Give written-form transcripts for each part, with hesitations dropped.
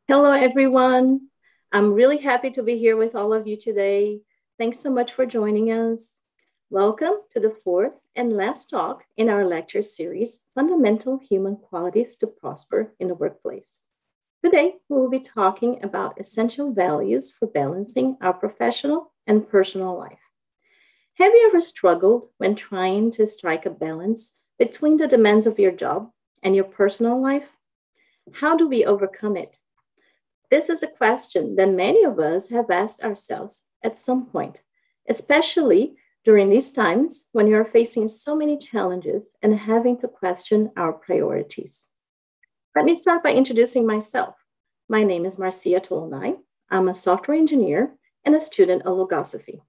Hello, everyone. I'm really happy to be here with all of you today. Thanks so much for joining us. Welcome to the fourth and last talk in our lecture series, Fundamental Human Qualities to Prosper in the Workplace. Today, we will be talking about essential values for balancing our professional and personal life. Have you ever struggled when trying to strike a balance between the demands of your job and your personal life? How do we overcome it? This is a question that many of us have asked ourselves at some point, especially during these times when you are facing so many challenges and having to question our priorities. Let me start by introducing myself. My name is Marcia Tolonai. I'm a software engineer and a student of logosophy.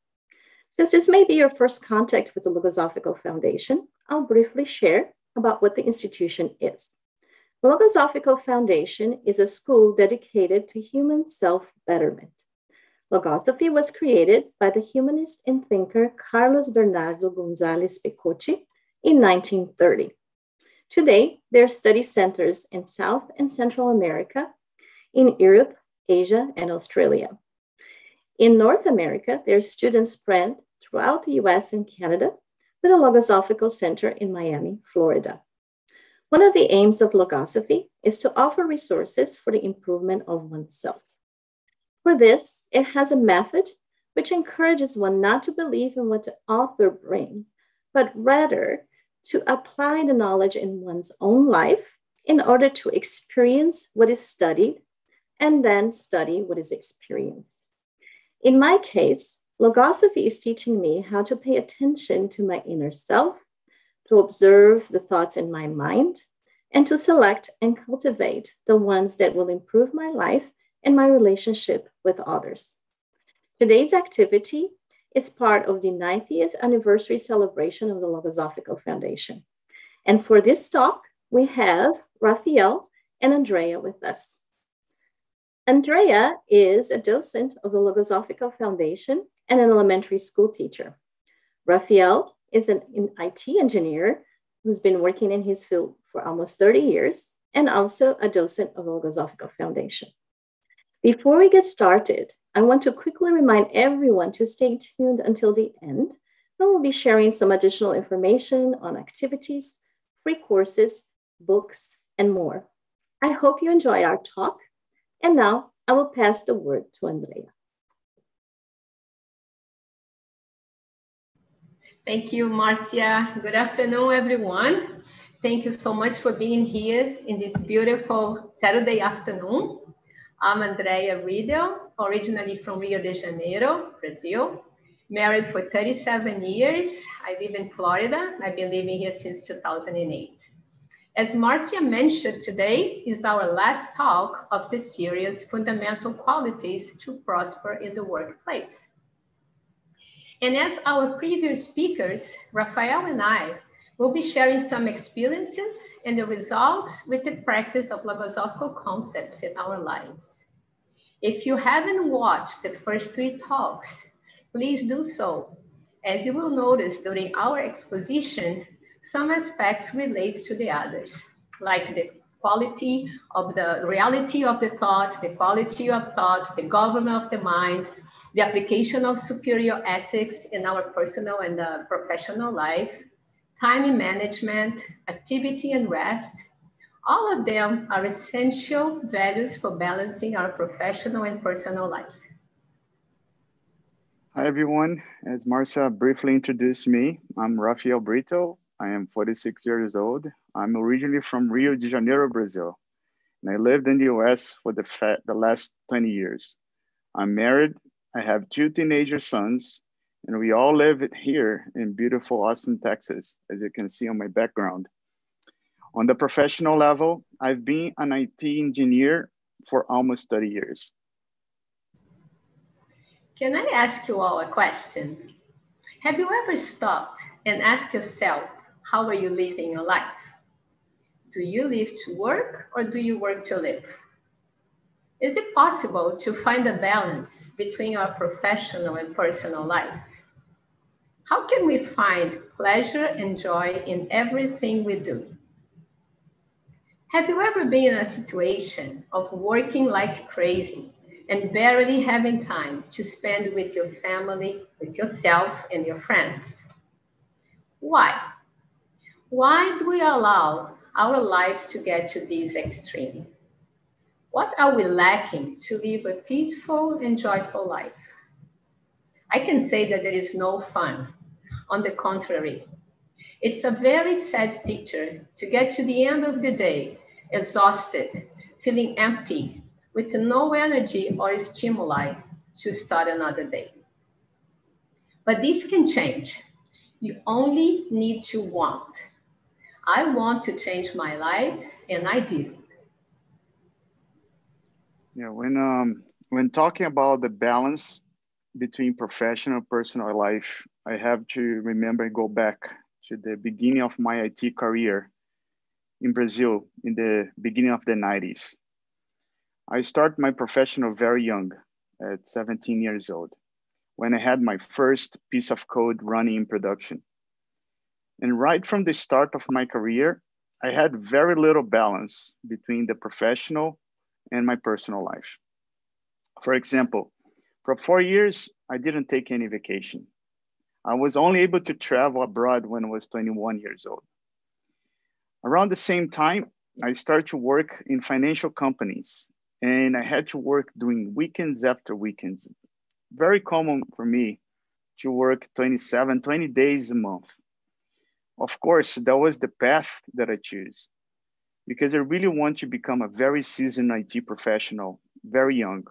Since this may be your first contact with the Logosophical Foundation, I'll briefly share about what the institution is. The Logosophical Foundation is a school dedicated to human self-betterment. Logosophy was created by the humanist and thinker Carlos Bernardo González Pecochi in 1930. Today, there are study centers in South and Central America, in Europe, Asia, and Australia. In North America, there are students spread throughout the US and Canada, with a Logosophical Center in Miami, Florida. One of the aims of logosophy is to offer resources for the improvement of oneself. For this, it has a method which encourages one not to believe in what the author brings, but rather to apply the knowledge in one's own life in order to experience what is studied and then study what is experienced. In my case, logosophy is teaching me how to pay attention to my inner self, to observe the thoughts in my mind, and to select and cultivate the ones that will improve my life and my relationship with others. Today's activity is part of the 90th anniversary celebration of the Logosophical Foundation. And for this talk, we have Rafael and Andrea with us. Andrea is a docent of the Logosophical Foundation and an elementary school teacher. Rafael is an IT engineer who's been working in his field for almost 30 years and also a docent of the Logosophical Foundation. Before we get started, I want to quickly remind everyone to stay tuned until the end. We'll be sharing some additional information on activities, free courses, books, and more. I hope you enjoy our talk. And now I will pass the word to Andrea. Thank you, Marcia. Good afternoon, everyone. Thank you so much for being here in this beautiful Saturday afternoon. I'm Andrea Riedel, originally from Rio de Janeiro, Brazil. Married for 37 years. I live in Florida. I've been living here since 2008. As Marcia mentioned, today is our last talk of the series, Fundamental Qualities to Prosper in the Workplace. And as our previous speakers, Rafael and I will be sharing some experiences and the results with the practice of logosophical concepts in our lives. If you haven't watched the first 3 talks, please do so. As you will notice during our exposition, some aspects relate to the others, like the quality of the reality of the thoughts, the quality of thoughts, the government of the mind, the application of superior ethics in our personal and professional life, time management, activity and rest. All of them are essential values for balancing our professional and personal life. Hi, everyone. As Marcia briefly introduced me, I'm Rafael Brito. I am 46 years old. I'm originally from Rio de Janeiro, Brazil. and I lived in the US for the last 20 years. I'm married, I have two teenager sons, and we all live here in beautiful Austin, Texas, as you can see on my background. On the professional level, I've been an IT engineer for almost 30 years. Can I ask you all a question? Have you ever stopped and asked yourself, how are you living your life? Do you live to work or do you work to live? Is it possible to find a balance between our professional and personal life? How can we find pleasure and joy in everything we do? Have you ever been in a situation of working like crazy and barely having time to spend with your family, with yourself, and your friends? Why? Why do we allow our lives to get to this extreme? What are we lacking to live a peaceful and joyful life? I can say that there is no fun. On the contrary, it's a very sad picture to get to the end of the day, exhausted, feeling empty, with no energy or stimuli to start another day. But this can change. You only need to want. I want to change my life, and I did it. Yeah, when talking about the balance between professional and personal life, I have to remember and go back to the beginning of my IT career in Brazil in the beginning of the 90s. I started my professional very young, at 17 years old, when I had my first piece of code running in production. And right from the start of my career, I had very little balance between the professional and my personal life. For example, for 4 years, I didn't take any vacation. I was only able to travel abroad when I was 21 years old. Around the same time, I started to work in financial companies and I had to work during weekends after weekends. Very common for me to work 27, 20 days a month. Of course, that was the path that I chose because I really want to become a very seasoned IT professional very young.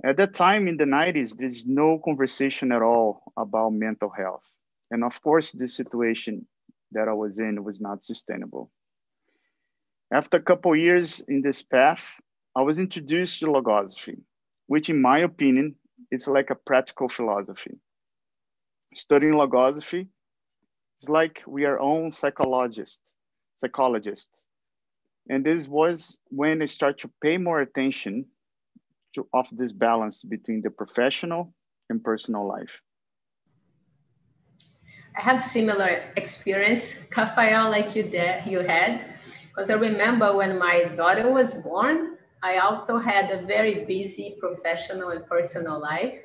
At that time in the 90s, there's no conversation at all about mental health. And of course, the situation that I was in was not sustainable. After a couple of years in this path, I was introduced to logosophy, which in my opinion is like a practical philosophy. Studying logosophy is like we are own psychologists. And this was when I started to pay more attention of this balance between the professional and personal life. I have similar experience, Rafael, like you had, because I remember when my daughter was born, I also had a very busy professional and personal life.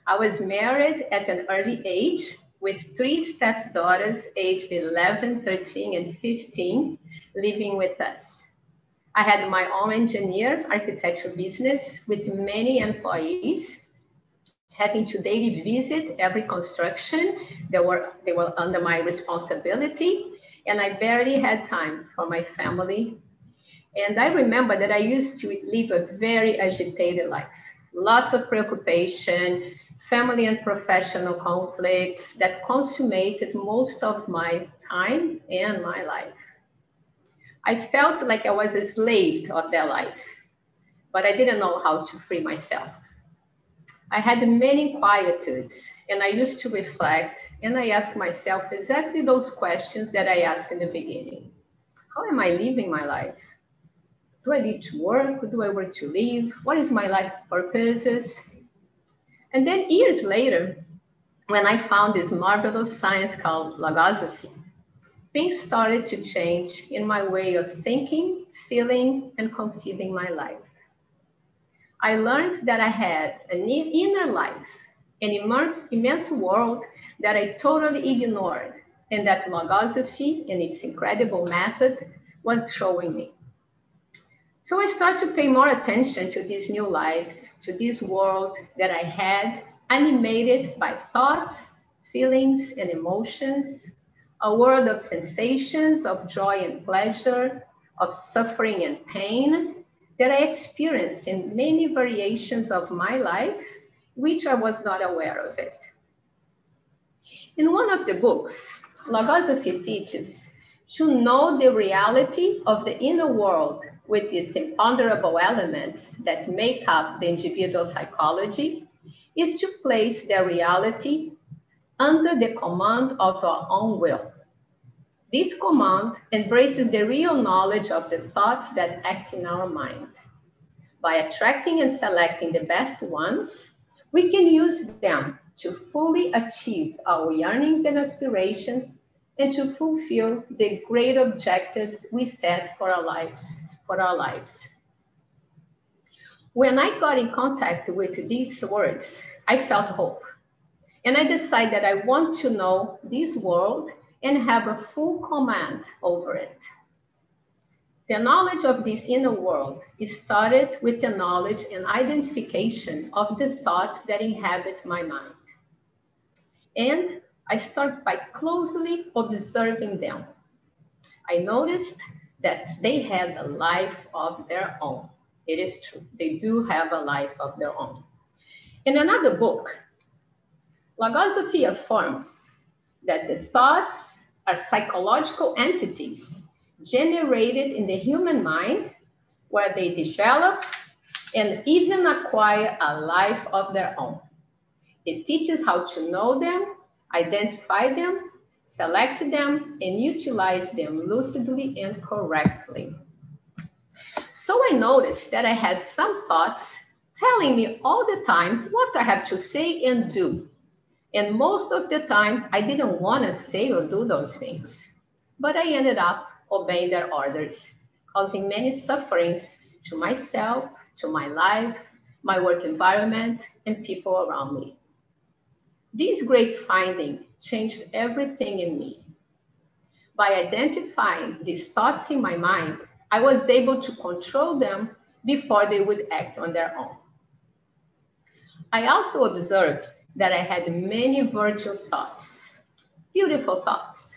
I was married at an early age with three stepdaughters aged 11, 13, and 15 living with us. I had my own engineer architecture business with many employees, having to daily visit every construction. They were under my responsibility, and I barely had time for my family. And I remember that I used to live a very agitated life, lots of preoccupation, family and professional conflicts that consummated most of my time and my life. I felt like I was a slave of that life, but I didn't know how to free myself. I had many quietudes, and I used to reflect, and I asked myself exactly those questions that I asked in the beginning. How am I living my life? Do I live to work? Do I work to live? What is my life purposes? And then years later, when I found this marvelous science called logosophy, things started to change in my way of thinking, feeling, and conceiving my life. I learned that I had an inner life, an immense world that I totally ignored, and that logosophy and its incredible method was showing me. So I started to pay more attention to this new life, to this world that I had, animated by thoughts, feelings, and emotions, a world of sensations, of joy and pleasure, of suffering and pain that I experienced in many variations of my life, which I was not aware of it. In one of the books, logosophy teaches to know the reality of the inner world with its imponderable elements that make up the individual psychology is to place their reality under the command of our own will. This command embraces the real knowledge of the thoughts that act in our mind. By attracting and selecting the best ones, we can use them to fully achieve our yearnings and aspirations and to fulfill the great objectives we set for our lives. When I got in contact with these words, I felt hope. And I decided that I want to know this world and have a full command over it. The knowledge of this inner world is started with the knowledge and identification of the thoughts that inhabit my mind. And I start by closely observing them. I noticed that they have a life of their own. It is true, they do have a life of their own. In another book, logosophy affirms that the thoughts are psychological entities generated in the human mind where they develop and even acquire a life of their own. It teaches how to know them, identify them, select them, and utilize them lucidly and correctly. So I noticed that I had some thoughts telling me all the time what I have to say and do. And most of the time, I didn't want to say or do those things. But I ended up obeying their orders, causing many sufferings to myself, to my life, my work environment, and people around me. This great finding changed everything in me. By identifying these thoughts in my mind, I was able to control them before they would act on their own. I also observed that I had many virtuous thoughts, beautiful thoughts,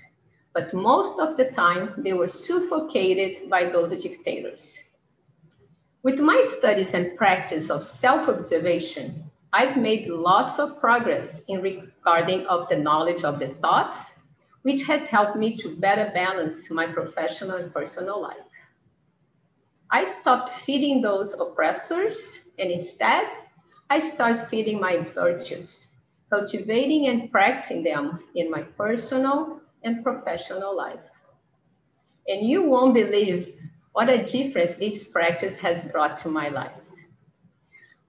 but most of the time they were suffocated by those dictators. With my studies and practice of self-observation, I've made lots of progress in regarding of the knowledge of the thoughts, which has helped me to better balance my professional and personal life. I stopped feeding those oppressors, and instead, I started feeding my virtues, cultivating and practicing them in my personal and professional life. And you won't believe what a difference this practice has brought to my life.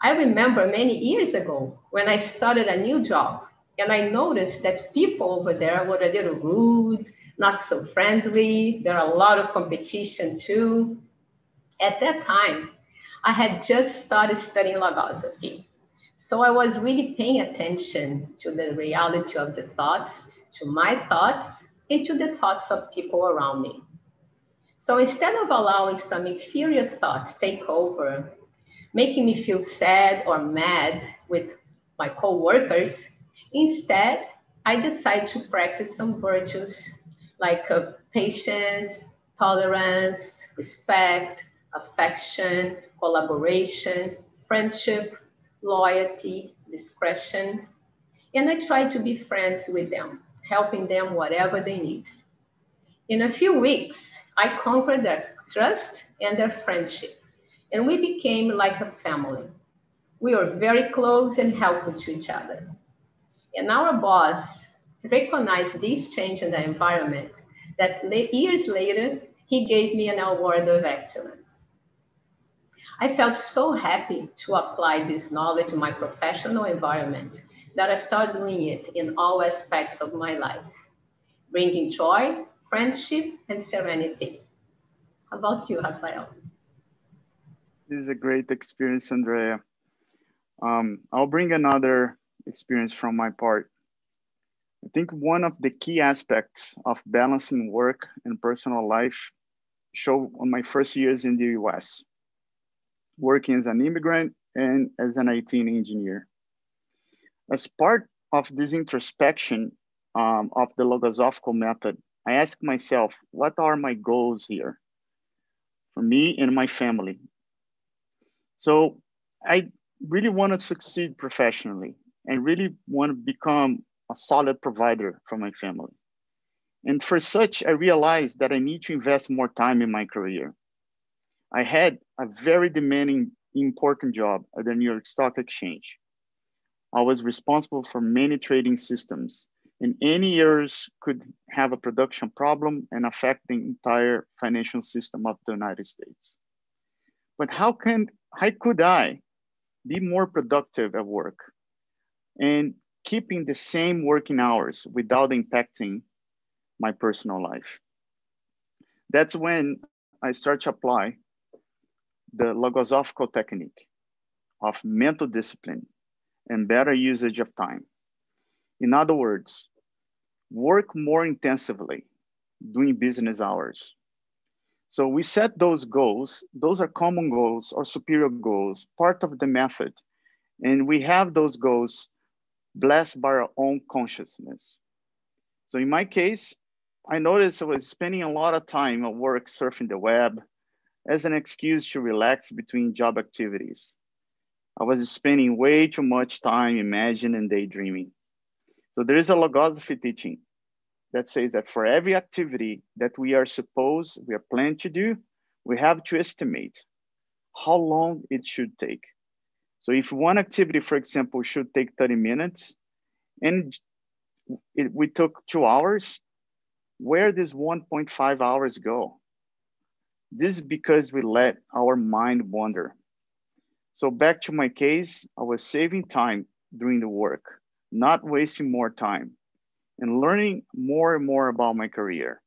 I remember many years ago when I started a new job and I noticed that people over there were a little rude, not so friendly. There are a lot of competition too. At that time, I had just started studying logosophy. So I was really paying attention to the reality of the thoughts, to my thoughts, and to the thoughts of people around me. So instead of allowing some inferior thoughts take over, making me feel sad or mad with my co-workers, instead, I decided to practice some virtues like patience, tolerance, respect, affection, collaboration, friendship, loyalty, discretion. And I try to be friends with them, helping them whatever they need. In a few weeks, I conquered their trust and their friendship, and we became like a family. We were very close and helpful to each other. And our boss recognized this change in the environment that years later, he gave me an award of excellence. I felt so happy to apply this knowledge in my professional environment that I started doing it in all aspects of my life, bringing joy, friendship, and serenity. How about you, Rafael? This is a great experience, Andrea. I'll bring another experience from my part. I think one of the key aspects of balancing work and personal life showed on my first years in the US, working as an immigrant and as an IT engineer. As part of this introspection of the logosophical method, I asked myself, what are my goals here? for me and my family. So I really want to succeed professionally and really want to become a solid provider for my family. And for such, I realized that I need to invest more time in my career. I had a very demanding, important job at the New York Stock Exchange. I was responsible for many trading systems, and any errors could have a production problem and affect the entire financial system of the United States. But how could I be more productive at work and keeping the same working hours without impacting my personal life? That's when I start to apply the logosophical technique of mental discipline and better usage of time. In other words, work more intensively during business hours. So we set those goals. Those are common goals or superior goals, part of the method. And we have those goals blessed by our own consciousness. So in my case, I noticed I was spending a lot of time at work surfing the web as an excuse to relax between job activities. I was spending way too much time imagining and daydreaming. So there is a logosophy teaching that says that for every activity that we are planned to do, we have to estimate how long it should take. So if one activity, for example, should take 30 minutes and we took 2 hours, where does 1.5 hours go? This is because we let our mind wander. So back to my case, I was saving time doing the work, not wasting more time, and learning more and more about my career.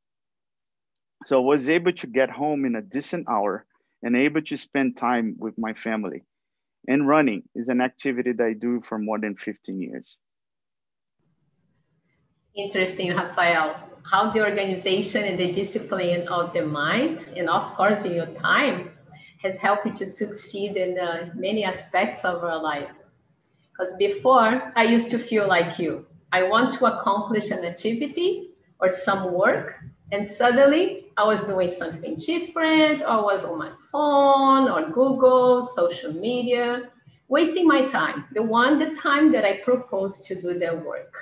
So I was able to get home in a decent hour and able to spend time with my family. And running is an activity that I do for more than 15 years. Interesting, Rafael, how the organization and the discipline of the mind, and of course in your time, has helped you to succeed in many aspects of our life. Because before, I used to feel like you. I want to accomplish an activity or some work, and suddenly I was doing something different, or was on my phone, or Google, social media, wasting my time, the time that I proposed to do the work.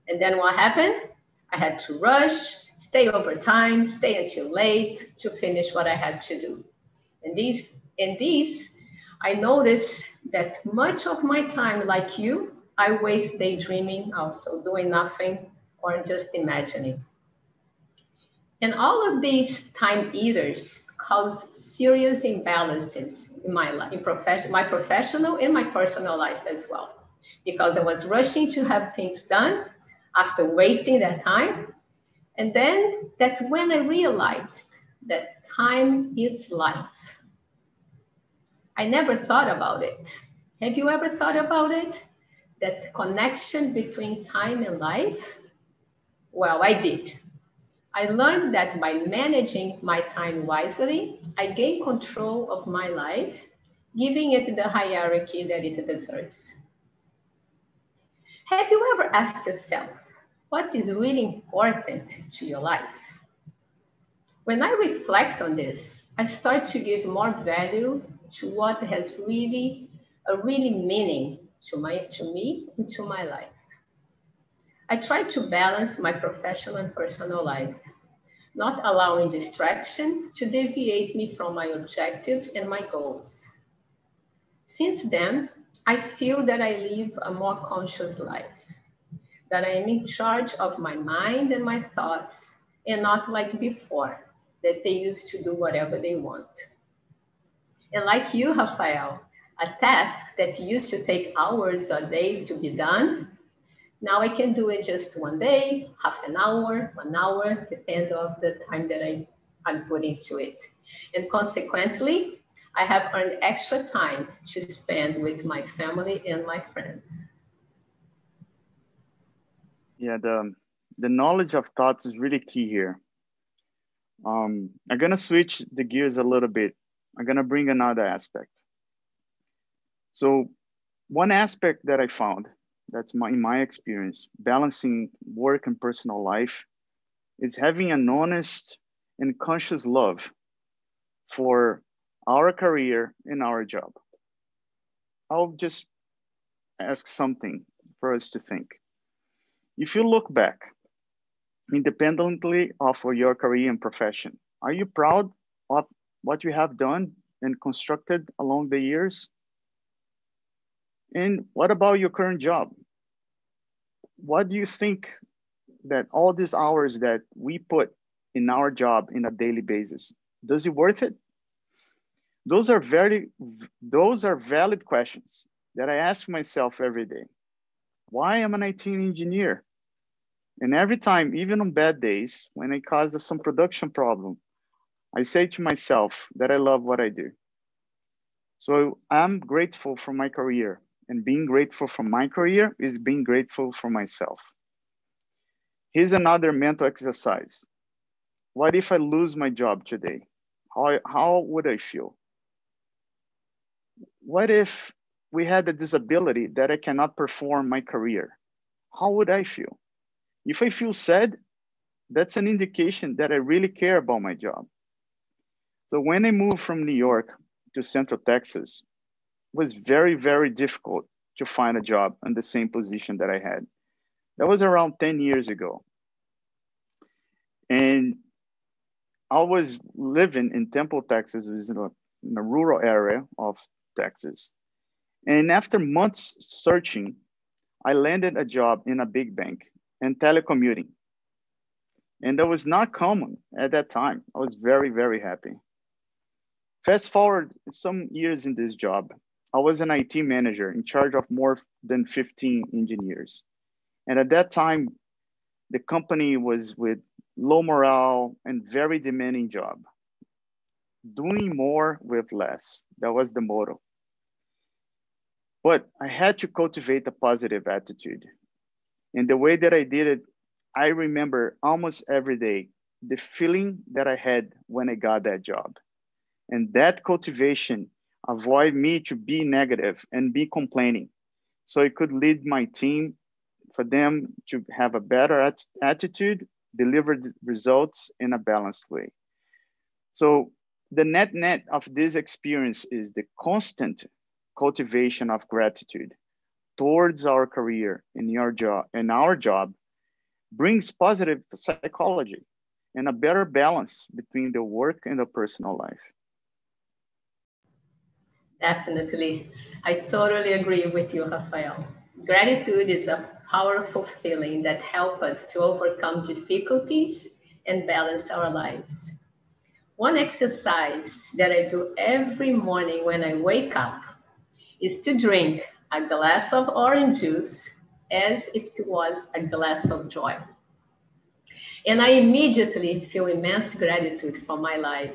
And then what happened? I had to rush, stay over time, stay until late to finish what I had to do. And these, I noticed that much of my time, like you, I waste daydreaming, also doing nothing or just imagining. And all of these time eaters cause serious imbalances in my life, my professional and my personal life as well. Because I was rushing to have things done after wasting that time. And then that's when I realized that time is life. I never thought about it. Have you ever thought about it? That connection between time and life? Well, I did. I learned that by managing my time wisely, I gain control of my life, giving it the hierarchy that it deserves. Have you ever asked yourself, what is really important to your life? When I reflect on this, I start to give more value to what has really meaning to me and to my life. I try to balance my professional and personal life, not allowing distraction to deviate me from my objectives and my goals. Since then, I feel that I live a more conscious life, that I am in charge of my mind and my thoughts, and not like before, that they used to do whatever they want. And like you, Rafael, a task that used to take hours or days to be done, now I can do it just one day, half an hour, 1 hour, depend on the time that I'm putting to it. And consequently, I have earned extra time to spend with my family and my friends. Yeah, the knowledge of thoughts is really key here. I'm gonna switch the gears a little bit. I'm gonna bring another aspect. So one aspect that I found in my experience, balancing work and personal life is having an honest and conscious love for our career and our job? I'll just ask something for us to think. If you look back, independently of your career and profession, are you proud of what you have done and constructed along the years? And what about your current job? What do you think that all these hours that we put in our job in a daily basis, does it worth it? Those are valid questions that I ask myself every day. Why am I an IT engineer? And every time, even on bad days, when I cause some production problem, I say to myself that I love what I do. So I'm grateful for my career, and being grateful for my career is being grateful for myself. Here's another mental exercise. What if I lose my job today? How would I feel? What if we had a disability that I cannot perform my career? How would I feel? If I feel sad, that's an indication that I really care about my job. So when I moved from New York to Central Texas, it was very, very difficult to find a job in the same position that I had. That was around 10 years ago. And I was living in Temple, Texas, which is in a rural area of Texas. And after months searching, I landed a job in a big bank and telecommuting. And that was not common at that time. I was very, very happy. Fast forward some years in this job, I was an IT manager in charge of more than 15 engineers. And at that time, the company was with low morale and very demanding job. Doing more with less. That was the motto. But I had to cultivate a positive attitude. And the way that I did it, I remember almost every day the feeling that I had when I got that job. And that cultivation avoided me to be negative and be complaining. So I could lead my team for them to have a better attitude, deliver results in a balanced way. So the net of this experience is the constant cultivation of gratitude towards our career and our job brings positive psychology and a better balance between the work and the personal life. Definitely. I totally agree with you, Rafael. Gratitude is a powerful feeling that helps us to overcome difficulties and balance our lives. One exercise that I do every morning when I wake up is to drink a glass of orange juice as if it was a glass of joy. And I immediately feel immense gratitude for my life,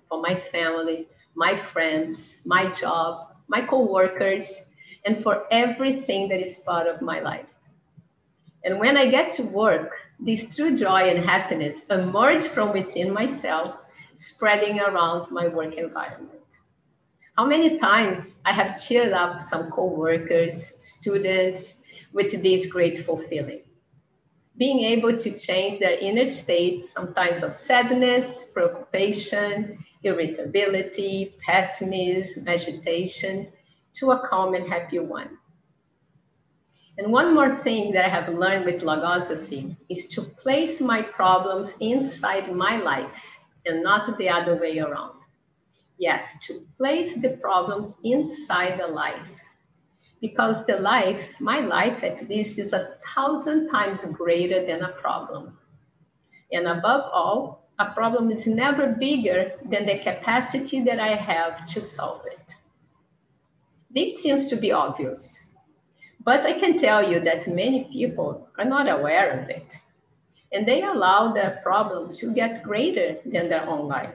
for my family, my friends, my job, my coworkers, and for everything that is part of my life. And when I get to work, this true joy and happiness emerge from within myself, spreading around my work environment. How many times I have cheered up some coworkers, students with this grateful feeling. Being able to change their inner state, sometimes of sadness, preoccupation, irritability, pessimism, agitation, to a calm and happy one. And one more thing that I have learned with logosophy is to place my problems inside my life and not the other way around. Yes, to place the problems inside the life. Because the life, my life at least, is 1,000 times greater than a problem. And above all, a problem is never bigger than the capacity that I have to solve it. This seems to be obvious, but I can tell you that many people are not aware of it. And they allow their problems to get greater than their own life.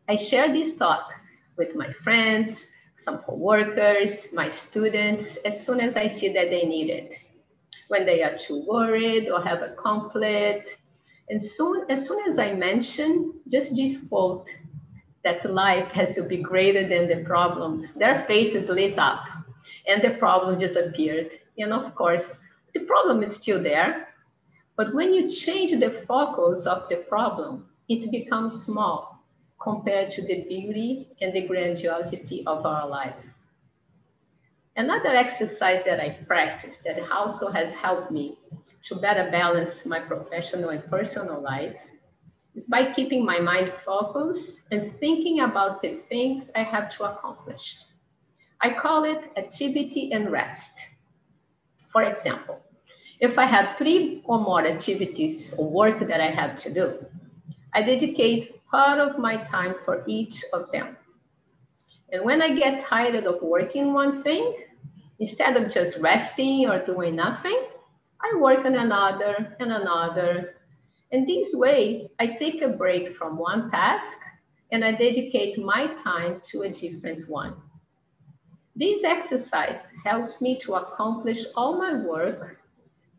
I share this thought with my friends, some coworkers, my students, as soon as I see that they need it. When they are too worried or have a conflict. And as soon as I mention just this quote, that life has to be greater than the problems, their faces lit up and the problem disappeared. And of course, the problem is still there. But when you change the focus of the problem, it becomes small, compared to the beauty and the grandiosity of our life. Another exercise that I practice that also has helped me to better balance my professional and personal life is by keeping my mind focused and thinking about the things I have to accomplish. I call it activity and rest. For example, if I have 3 or more activities or work that I have to do, I dedicate part of my time for each of them. And when I get tired of working one thing, instead of just resting or doing nothing, I work on another and another. And this way, I take a break from one task and I dedicate my time to a different one. This exercise helps me to accomplish all my work,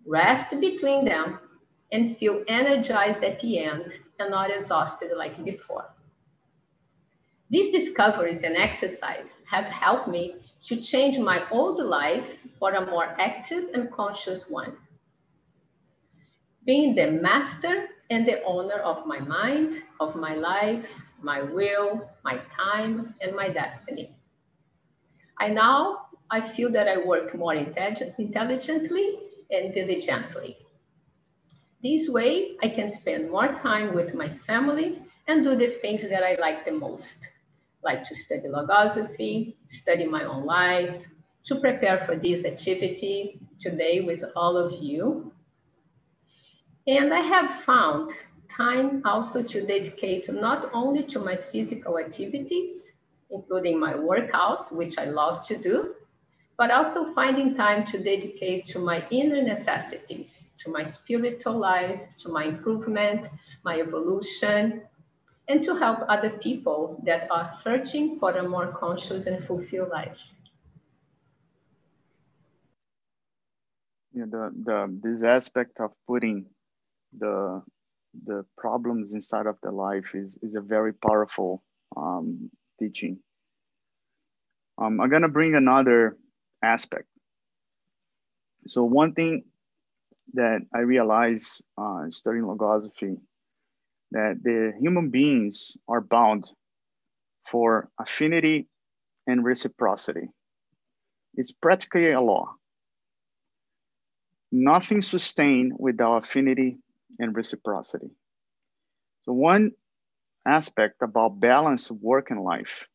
rest between them, and feel energized at the end and not exhausted like before. These discoveries and exercise have helped me to change my old life for a more active and conscious one, being the master and the owner of my mind, of my life, my will, my time, and my destiny. I feel that I work more intelligently and diligently. This way, I can spend more time with my family and do the things that I like the most, like to study logosophy, study my own life, to prepare for this activity today with all of you. And I have found time also to dedicate not only to my physical activities, including my workout, which I love to do, but also finding time to dedicate to my inner necessities, to my spiritual life, to my improvement, my evolution, and to help other people that are searching for a more conscious and fulfilled life. Yeah, this aspect of putting the the problems inside of the life is a very powerful teaching. I'm gonna bring another aspect. So one thing that I realized studying logosophy, that the human beings are bound for affinity and reciprocity. It's practically a law. Nothing sustained without affinity and reciprocity. So one aspect about balance of work and life,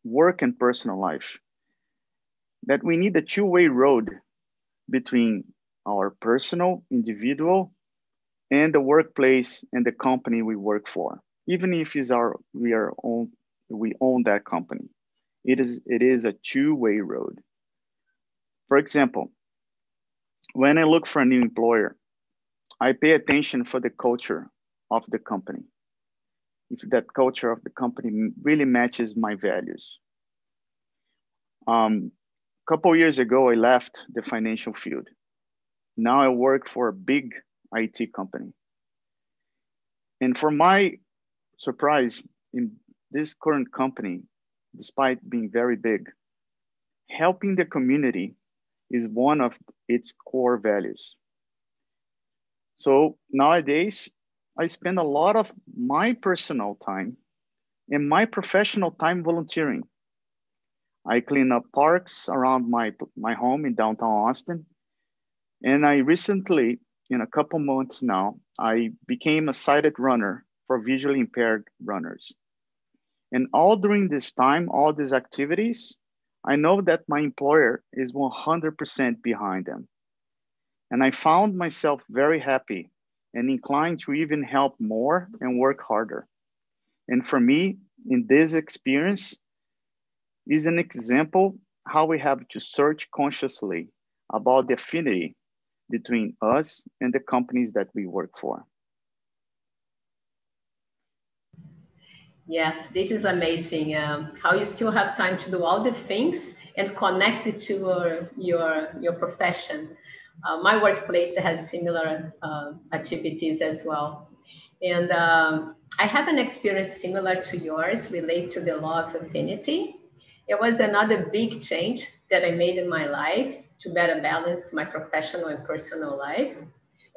work and personal life, that we need a two-way road between our personal, individual, and the workplace and the company we work for. Even if we own that company, it is a two-way road. For example, when I look for a new employer, I pay attention for the culture of the company. If that culture of the company really matches my values. A couple years ago, I left the financial field. Now I work for a big IT company. And for my surprise, in this current company, despite being very big, helping the community is one of its core values. So nowadays, I spend a lot of my personal time and my professional time volunteering. I clean up parks around my home in downtown Austin. And I recently, in a couple months now, I became a sighted runner for visually impaired runners. And all during this time, all these activities, I know that my employer is 100% behind them. And I found myself very happy and inclined to even help more and work harder. And for me, in this experience, is an example how we have to search consciously about the affinity between us and the companies that we work for. Yes, this is amazing. How you still have time to do all the things and connect it to your profession. My workplace has similar activities as well. And I have an experience similar to yours related to the law of affinity. It was another big change that I made in my life to better balance my professional and personal life.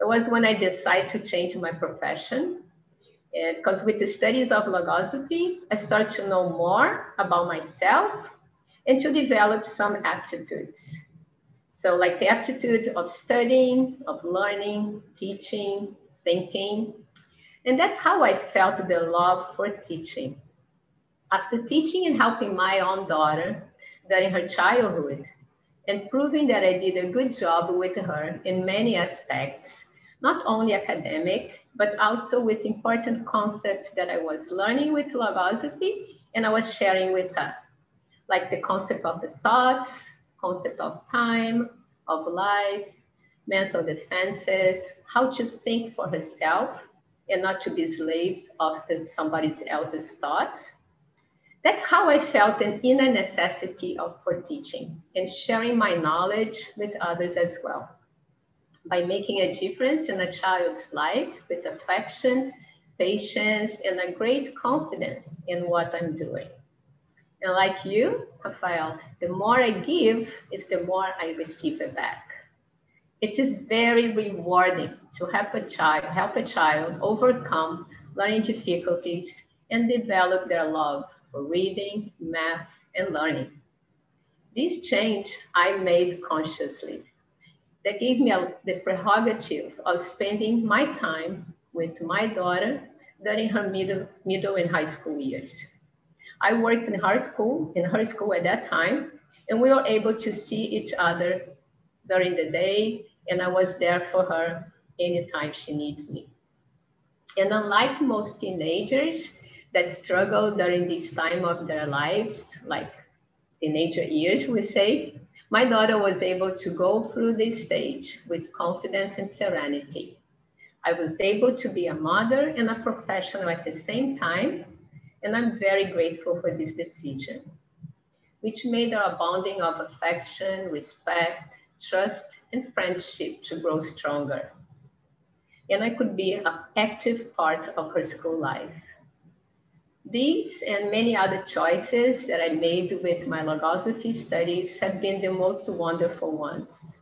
It was when I decided to change my profession. Because with the studies of logosophy, I start to know more about myself and to develop some aptitudes. So like the aptitude of studying, of learning, teaching, thinking. And that's how I felt the love for teaching. After teaching and helping my own daughter during her childhood, and proving that I did a good job with her in many aspects, not only academic, but also with important concepts that I was learning with logosophy and I was sharing with her, like the concept of the thoughts, concept of time, of life, mental defenses, how to think for herself and not to be slaved of somebody else's thoughts. That's how I felt an inner necessity for teaching and sharing my knowledge with others as well. By making a difference in a child's life with affection, patience, and a great confidence in what I'm doing. And like you, Rafael, the more I give is the more I receive it back. It is very rewarding to help a child overcome learning difficulties and develop their love for reading, math, and learning. This change I made consciously. That gave me the prerogative of spending my time with my daughter during her middle and high school years. I worked in her school at that time, and we were able to see each other during the day, and I was there for her anytime she needs me. And unlike most teenagers that struggle during this time of their lives, like teenager years, we say, my daughter was able to go through this stage with confidence and serenity. I was able to be a mother and a professional at the same time, and I'm very grateful for this decision, which made our bonding of affection, respect, trust, and friendship to grow stronger. And I could be an active part of her school life. These and many other choices that I made with my logosophy studies have been the most wonderful ones,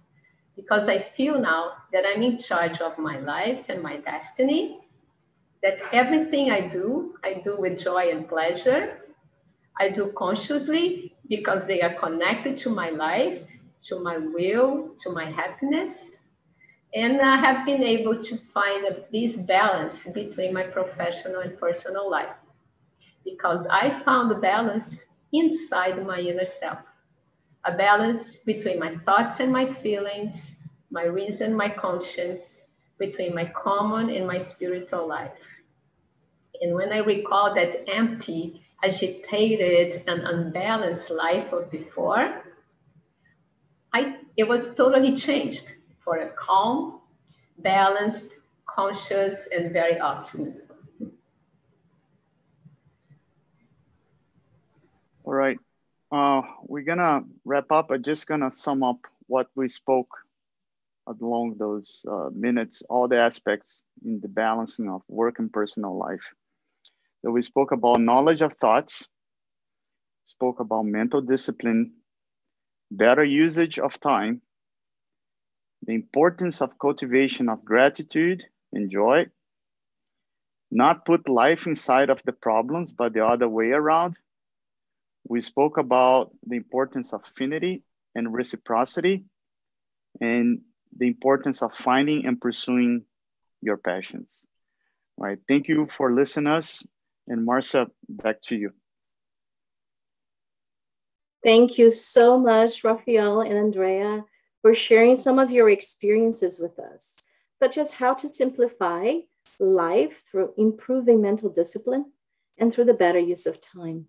because I feel now that I'm in charge of my life and my destiny, that everything I do with joy and pleasure. I do consciously because they are connected to my life, to my will, to my happiness. And I have been able to find this balance between my professional and personal life, because I found the balance inside my inner self, a balance between my thoughts and my feelings, my reason, my conscience, between my common and my spiritual life. And when I recall that empty, agitated, and unbalanced life of before, it was totally changed for a calm, balanced, conscious, and very optimistic. All right. We're gonna wrap up. I'm just gonna sum up what we spoke along those minutes, all the aspects in the balancing of work and personal life. So we spoke about knowledge of thoughts, spoke about mental discipline, better usage of time, the importance of cultivation of gratitude and joy, not put life inside of the problems, but the other way around. We spoke about the importance of affinity and reciprocity, and the importance of finding and pursuing your passions. All right, thank you for listening us. And Marcia, back to you. Thank you so much, Rafael and Andrea, for sharing some of your experiences with us, such as how to simplify life through improving mental discipline and through the better use of time.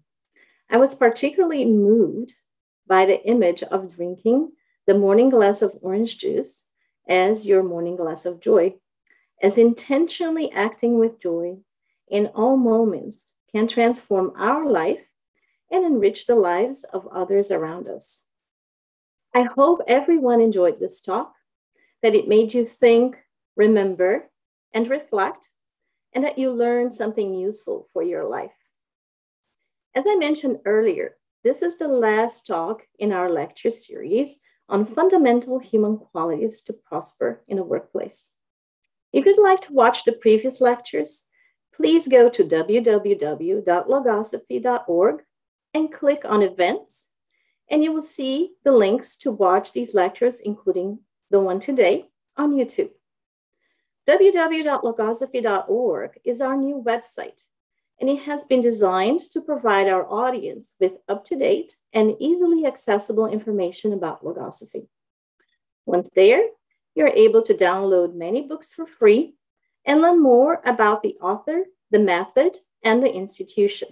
I was particularly moved by the image of drinking the morning glass of orange juice as your morning glass of joy, as intentionally acting with joy in all moments can transform our life and enrich the lives of others around us. I hope everyone enjoyed this talk, that it made you think, remember, and reflect, and that you learned something useful for your life. As I mentioned earlier, this is the last talk in our lecture series on fundamental human qualities to prosper in a workplace. If you'd like to watch the previous lectures, please go to www.logosophy.org and click on events, and you will see the links to watch these lectures, including the one today, on YouTube. www.logosophy.org is our new website, and it has been designed to provide our audience with up-to-date and easily accessible information about logosophy. Once there, you're able to download many books for free and learn more about the author, the method, and the institution.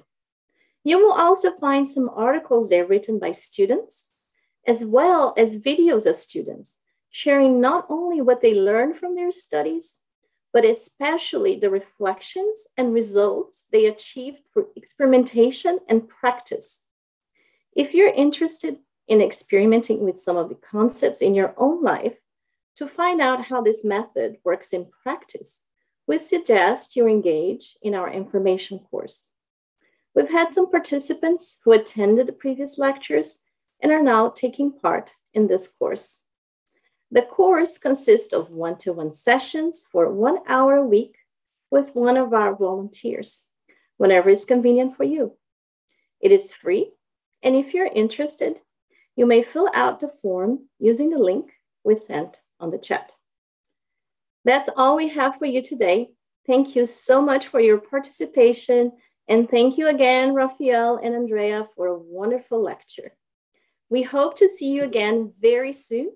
You will also find some articles there written by students, as well as videos of students sharing not only what they learned from their studies, but especially the reflections and results they achieved through experimentation and practice. If you're interested in experimenting with some of the concepts in your own life to find out how this method works in practice, we suggest you engage in our information course. We've had some participants who attended the previous lectures and are now taking part in this course. The course consists of one-to-one sessions for 1 hour a week with one of our volunteers, whenever it's convenient for you. It is free, and if you're interested, you may fill out the form using the link we sent on the chat. That's all we have for you today. Thank you so much for your participation, and thank you again, Rafael and Andrea, for a wonderful lecture. We hope to see you again very soon